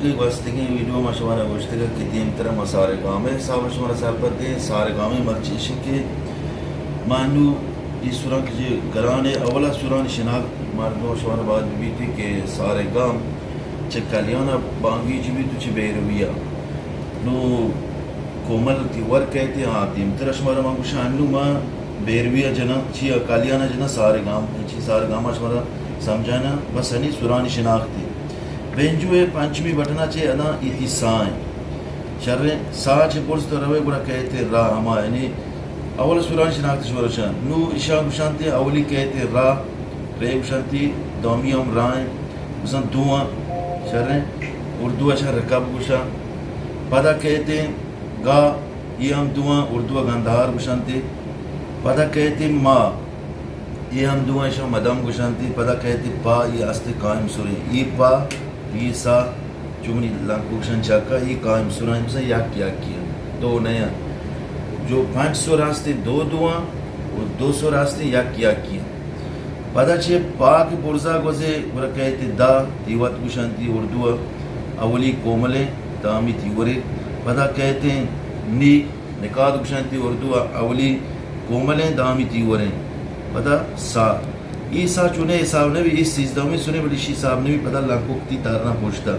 की वास्तविक वीडियो मशवरा गोश्त का कितनी तरह मसारे गाँव में सावशमरा साहब सारे गाँव में मर्चिश के मानू इस सुरंग के घराने अवला सुरान शिनाख्त मर्दों शवार बाद भी थी कि सारे गाँव चक्कालियाना बांगी भी तुझे बेरविया नो कोमल तीवर कहते हाँ तीम तरह शमारा मांगुशानु माँ बेरविया जना ची कालियाना जना सारे गाँव शमारा समझाना बस हनी सुरानी शिनाख्ती बेंजुए पंचमी बटना चे अना इति साए शर्रे साच पुरुष तो रवे गुड़ा कहते रा हमा यानी अवल सुरानी शिनाख्ती शोरशा नु ईशान शांति अवली कहते रा रे शांति दोमियम राय उसन दुआ शर्रे उर्दू अच्छा रकाब गुशा पदा कहते गा ये हम दुआ उर्दू गंधार गुशांति पदा कहते माँ ये हम दुआ ऐसा मदम गुशांति पदा कहते पा ये आस्ते कायम सुरे ये पा ये सा चुमनी लाकुशन चाका ये कायम सुरा इनसे याक किया दो नया जो 500 रास्ते दो दुआ और 200 रास्ते याक किया पदा छे पा की पुरजा गोजे बुरा कहते दा तीवत गुशांति उर्दू अवली कोमले तामी तीवरे पदा कहते नी निकाद गुशांति उर्दू अवली कोमले दामी तीवरे पता सा ये सा चुने साहब ने भी इस सिजदा में सुने बड़ी शी साहब ने भी पता लाकुक्ति तारना पूछता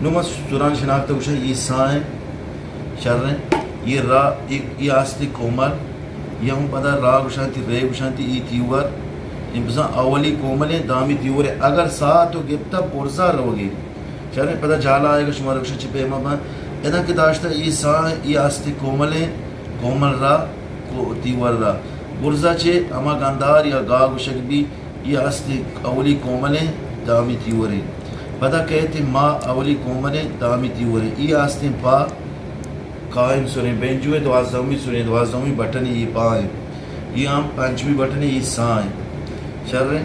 नुमा सुरान शनाख्त उशा ये सा है शर्रे ये रा एक ये आस्ति कोमल ये हम पता रा गुशांति रे गुशांति ये तीवर इनपसा अवली कोमले दामी तीवरे अगर सा तो गिफ्ता पुरसा रहोगे शर्रे पता जाला आएगा शुमार गुशा चिपे मामा इधर के दाश्ता ये सा ये आस्ति कोमले कोमल रा को तीवर रा बुर्जा चे अमा गंधार या गा गुशक भी ये आस्ते अवली कोमले दामी तीवरे पता कहते माँ अवली कोमले दामी तीवरे ये आस्ते पा कायम सुने बेंजुए दवाजमी बटन ये पाए ये आम पंचमी बटन ये साए शर्रे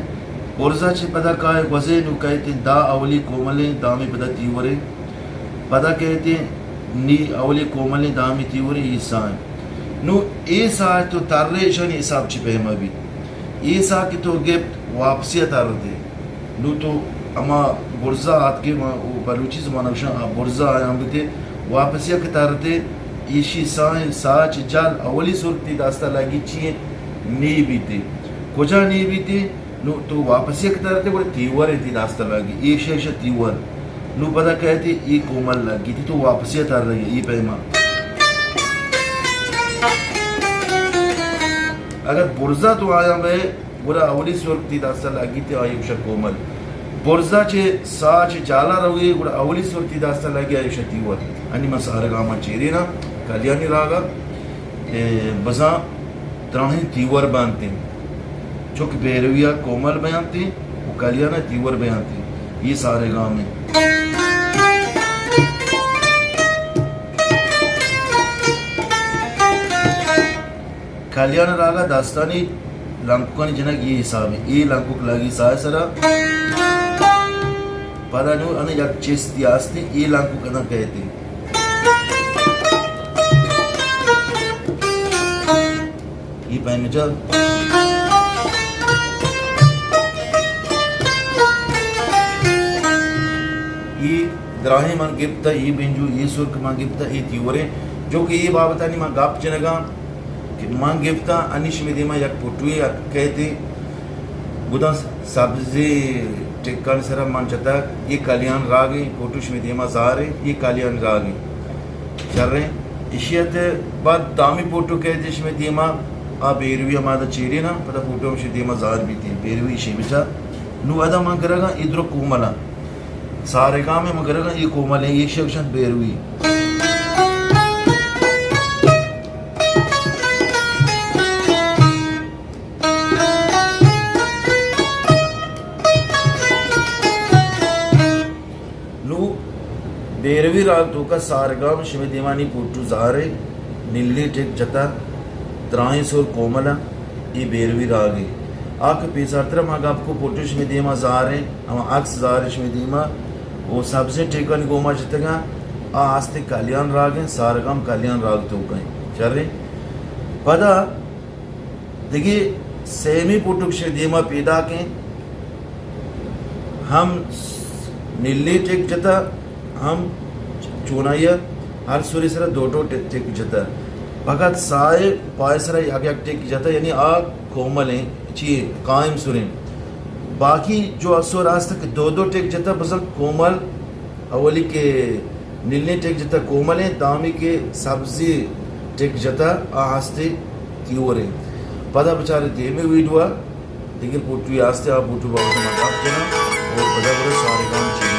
बुर्जा चे पता काय वजे नु कहते दा अवली कोमले दामी पदा तीवरे पता कहते नी अवली कोमले दामी तीवरे ये साए नु ए सा तो तारे शनि हिसाब छिपे हम अभी ए सा की तो गिफ्ट वापसी तारते नु तो अमा बुर्जा आत के बलूची जमाना बुर्जा आया हम थे वापसी के तारते ईशी साच जाल अवली सुरती दास्ता लगी चाहिए नहीं बीते कोजा नहीं बीते नु तो वापसी के तारते बड़े तीवर थी दास्ता लगी एक शेष तीवर नु पता कहते ये कोमल लगी थी तो वापसी तार रही ये पैमा अगर बुर्जा तो आया मैं बुरा अवली सुरती दास्ता लगी थी आयुष कोमल बुर्जा चे साच जाला रहुए बुरा अवली सुरती दास्ता लगी आयुष तीवर अनि मसारे गामा चेरे ना कल्याणी रागा बजा त्राही तीवर बांधते चुक बेरविया कोमल बयानते वो कल्याण तीवर बयानते ये सारे गाँव में कल्याण रागा दास्तानी लंकुकानी जनक ये हिसाब है ये लंकुक लगी साय सरा पदा नु अने जब चेस्ती आस्ती ये लंकुक अना कहते ये पैन जब ये द्राहे मन गिफ्ता ये बेंजू ये सुर्ख मन गिफ्ता ये तीवरे जो कि ये बाबता नहीं मां गाप चनगा मां गिफ्ता अनिश में दिमा यक पुटुई कहते गुदा सब्जी टिक्कन सरा मन चता ये कल्याण रागे पुटुश में दिमा जारे ये कल्याण रागे चर्रे इशियत बाद दामी पुटु कहते इसमें दिमा आ बेरवी हमारा चेरे ना पता पुटु में दिमा जार भी थी बेरवी शिमिचा नु अदा मन करेगा इधर कोमला सारे काम में मन करेगा ये कोमल है ये शब्द बेरवी बेरवी राग तो का सारगाम शिव दीवानी पुटू जारे नीली टेक जता त्राइस और कोमला ये बेरवी राग है आक पेसात्र माग आपको पुटू शिव दीमा जारे हम अक्स जारे शिव दीमा वो सबसे टेकन गोमा जतगा आ आस्ते कल्याण राग है सारगाम कल्याण राग तो कहीं चल रहे पदा देखिए सेमी पुटू शिव दीमा पैदा के हम नीली टेक जता हम चूनाया हर सुरी सर दो टेक जता फकत साय पाय सर एक टेक जता यानी आ कोमल ची कायम सुरें बाकी जो असो रास्ता के दो टेक जता बसल कोमल अवली के नीलने टेक जता कोमल है दामी के सब्जी टेक जता आस्ते की ओरे पदा बेचारे दे में वीडुआ लेकिन पुटू आस्ते आप पुटू बाबू का मजाक जना और बड़ा बड़ा सारे काम